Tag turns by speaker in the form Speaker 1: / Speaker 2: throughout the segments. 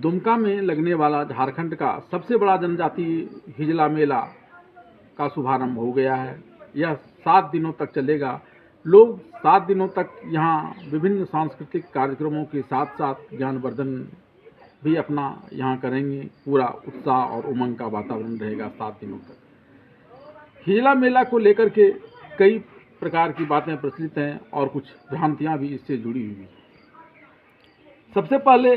Speaker 1: दुमका में लगने वाला झारखंड का सबसे बड़ा जनजातीय हिजला मेला का शुभारंभ हो गया है। यह 7 दिनों तक चलेगा। लोग 7 दिनों तक यहाँ विभिन्न सांस्कृतिक कार्यक्रमों के साथ साथ ज्ञानवर्धन भी अपना यहाँ करेंगे। पूरा उत्साह और उमंग का वातावरण रहेगा 7 दिनों तक। हिजला मेला को लेकर के कई प्रकार की बातें प्रचलित हैं और कुछ भ्रांतियाँ भी इससे जुड़ी हुई हैं। सबसे पहले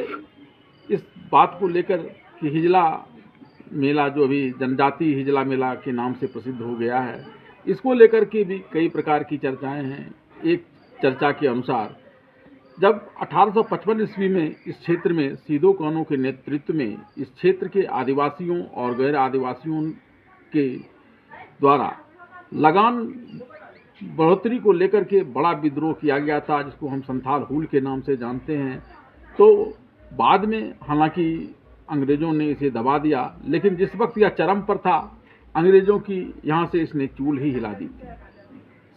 Speaker 1: इस बात को लेकर कि हिजला मेला जो अभी जनजातीय हिजला मेला के नाम से प्रसिद्ध हो गया है, इसको लेकर के भी कई प्रकार की चर्चाएं हैं। एक चर्चा के अनुसार जब 1855 ईस्वी में इस क्षेत्र में सीधो कानों के नेतृत्व में इस क्षेत्र के आदिवासियों और गैर आदिवासियों के द्वारा लगान बढ़ोतरी को लेकर के बड़ा विद्रोह किया गया था, जिसको हम संथाल हुल के नाम से जानते हैं। तो बाद में हालांकि अंग्रेज़ों ने इसे दबा दिया, लेकिन जिस वक्त यह चरम पर था, अंग्रेज़ों की यहाँ से इसने चूल ही हिला दी थी।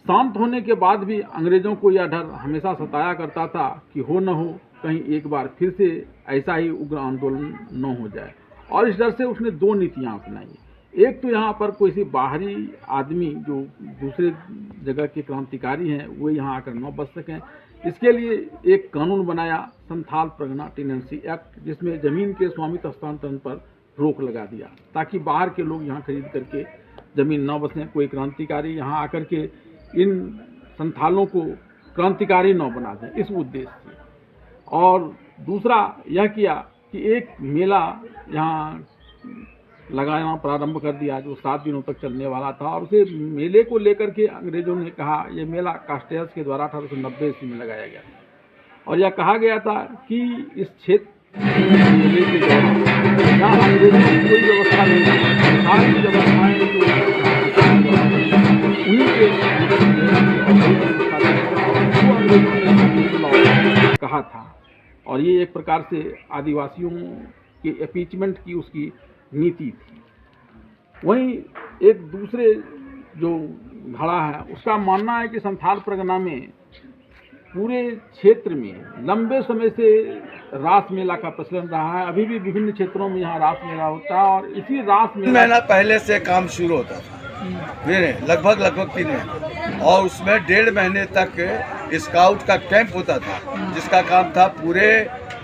Speaker 1: शांत होने के बाद भी अंग्रेज़ों को यह डर हमेशा सताया करता था कि हो न हो कहीं एक बार फिर से ऐसा ही उग्र आंदोलन न हो जाए, और इस डर से उसने 2 नीतियाँ अपनाई। एक तो यहाँ पर कोई सी बाहरी आदमी जो दूसरे जगह के क्रांतिकारी हैं वो यहाँ आकर न बस सकें, इसके लिए एक कानून बनाया, संथाल परगना टेनेंसी एक्ट, जिसमें ज़मीन के स्वामित्व हस्तांतरण पर रोक लगा दिया ताकि बाहर के लोग यहाँ खरीद करके ज़मीन न बसें, कोई क्रांतिकारी यहाँ आकर के इन संथालों को क्रांतिकारी न बना दें, इस उद्देश्य से। और दूसरा यह किया कि एक मेला यहाँ लगाना प्रारंभ कर दिया जो 7 दिनों तक चलने वाला था, और उसे मेले को लेकर के अंग्रेज़ों ने कहा, यह मेला कास्टेल्स के द्वारा 1890 ईस्वी में लगाया गया और यह कहा गया था कि इस क्षेत्र मेले के दौरान यहाँ अंग्रेज़ों की कोई व्यवस्था नहीं थी। सारी व्यवस्थाएँ उन्हीं के कहा था, और ये एक प्रकार से आदिवासियों के अपीचमेंट की उसकी नीति थी। वहीं एक दूसरे जो घड़ा है उसका मानना है कि संथाल परगना में पूरे क्षेत्र में लंबे समय से रास मेला का प्रचलन रहा है। अभी भी विभिन्न क्षेत्रों में यहाँ रास मेला होता है, और इसी रास
Speaker 2: महीना पहले से काम शुरू होता था, लगभग 3 महीने, और उसमें 1.5 महीने तक स्काउट का कैंप होता था, जिसका काम था पूरे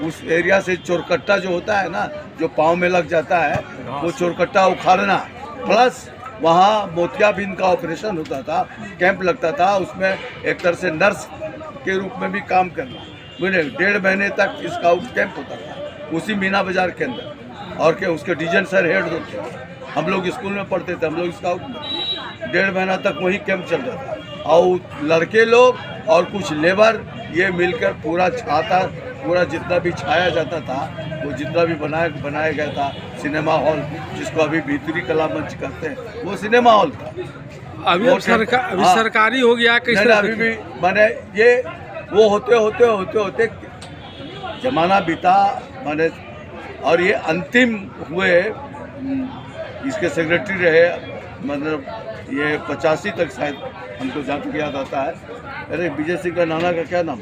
Speaker 2: उस एरिया से चोरकट्टा जो होता है ना, जो पाँव में लग जाता है, वो चोरकट्टा उखाड़ना, प्लस वहाँ मोतियाबिंद का ऑपरेशन होता था, कैंप लगता था, उसमें एक तरह से नर्स के रूप में भी काम करना। 1.5 महीने तक स्काउट कैंप होता था उसी मीना बाजार के अंदर, और के उसके डिवीजन सर हेड होते थे। हम लोग स्कूल में पढ़ते थे, हम लोग स्काउट में 1.5 महीना तक वही कैंप चल रहा था, और लड़के लोग और कुछ लेबर ये मिलकर पूरा छाता, पूरा जितना भी छाया जाता था, वो जितना भी बनाया गया था, सिनेमा हॉल जिसको अभी भीतरी कला मंच कहते हैं, वो सिनेमा हॉल था।
Speaker 3: अभी सरकारी हो गया कि
Speaker 2: अभी भी माने ये वो होते जमाना बीता माने, और ये अंतिम हुए, इसके सेक्रेटरी रहे, मतलब ये 85 तक शायद, हमको जहाँ तक याद आता है। अरे विजय सिंह का नाना का क्या नाम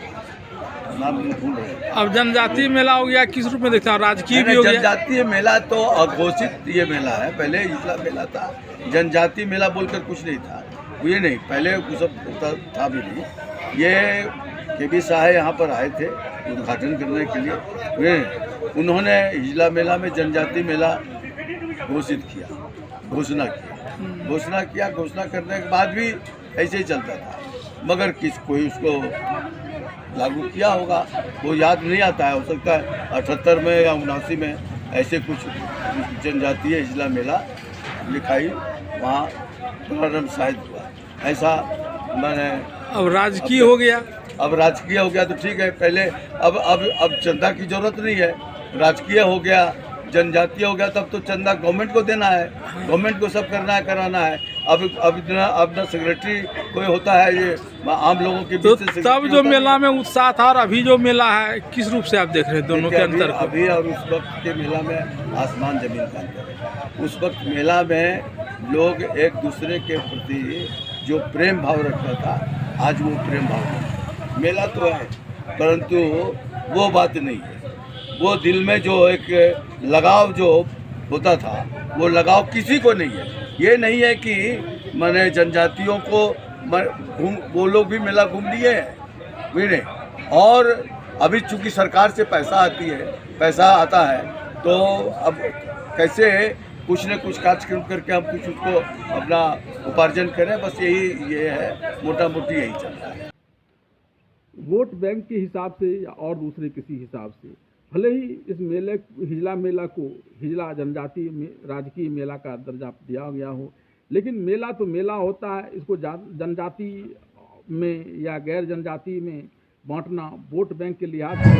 Speaker 2: भूल रहे।
Speaker 3: अब जनजातीय मेला हो गया, किस रूप में देखता हूँ? राजकीय भी हो गया।
Speaker 2: जनजातीय मेला तो अघोषित ये मेला है, पहले हिजला मेला था, जनजातीय मेला बोलकर कुछ नहीं था, ये नहीं, पहले कुछ था भी नहीं। ये KB शाह यहाँ पर आए थे उद्घाटन करने के लिए, उन्होंने हिजला मेला में जनजातीय मेला घोषणा करने के बाद भी ऐसे ही चलता था, मगर कोई उसको लागू किया होगा वो याद नहीं आता है। हो सकता है 78 में या 79 में ऐसे कुछ जनजातीय हिजला मेला लिखाई वहाँ प्रारंभ शायद हुआ, ऐसा मैंने।
Speaker 3: अब राजकीय हो गया,
Speaker 2: अब राजकीय हो गया तो ठीक है। पहले अब चंदा की जरूरत नहीं है, राजकीय हो गया, जनजातीय हो गया, तब तो चंदा गवर्नमेंट को देना है, गवर्नमेंट को सब करना है, कराना है। अब ना सेक्रेटरी कोई होता है, ये आम लोगों के
Speaker 3: तो
Speaker 2: बीच से
Speaker 3: तब जो मेला में उत्साह था और अभी जो मेला है, किस रूप से आप देख रहे हैं दोनों के अंतर को?
Speaker 2: अभी और उस वक्त के मेला में आसमान जमीन का अंतर है। उस वक्त मेला में लोग एक दूसरे के प्रति जो प्रेम भाव रखता था, आज वो प्रेम भाव नहीं। मेला तो है, परंतु वो बात नहीं है। वो दिल में जो एक लगाव जो होता था वो लगाव किसी को नहीं है। ये नहीं है कि मैंने जनजातियों को वो लोग भी मेला घूम लिए हैं मेरे, और अभी चूंकि सरकार से पैसा आता है तो अब कैसे कुछ न कुछ कार्यक्रम करके हम कुछ उसको अपना उपार्जन करें, बस ये है, मोटा मोटी यही चल रहा है।
Speaker 1: वोट बैंक के हिसाब से या और दूसरे किसी हिसाब से भले ही इस मेले हिजला मेला को हिजला जनजाति में राजकीय मेला का दर्जा दिया गया हो, लेकिन मेला तो मेला होता है। इसको जनजाति में या गैर जनजाति में बांटना वोट बैंक के लिहाज से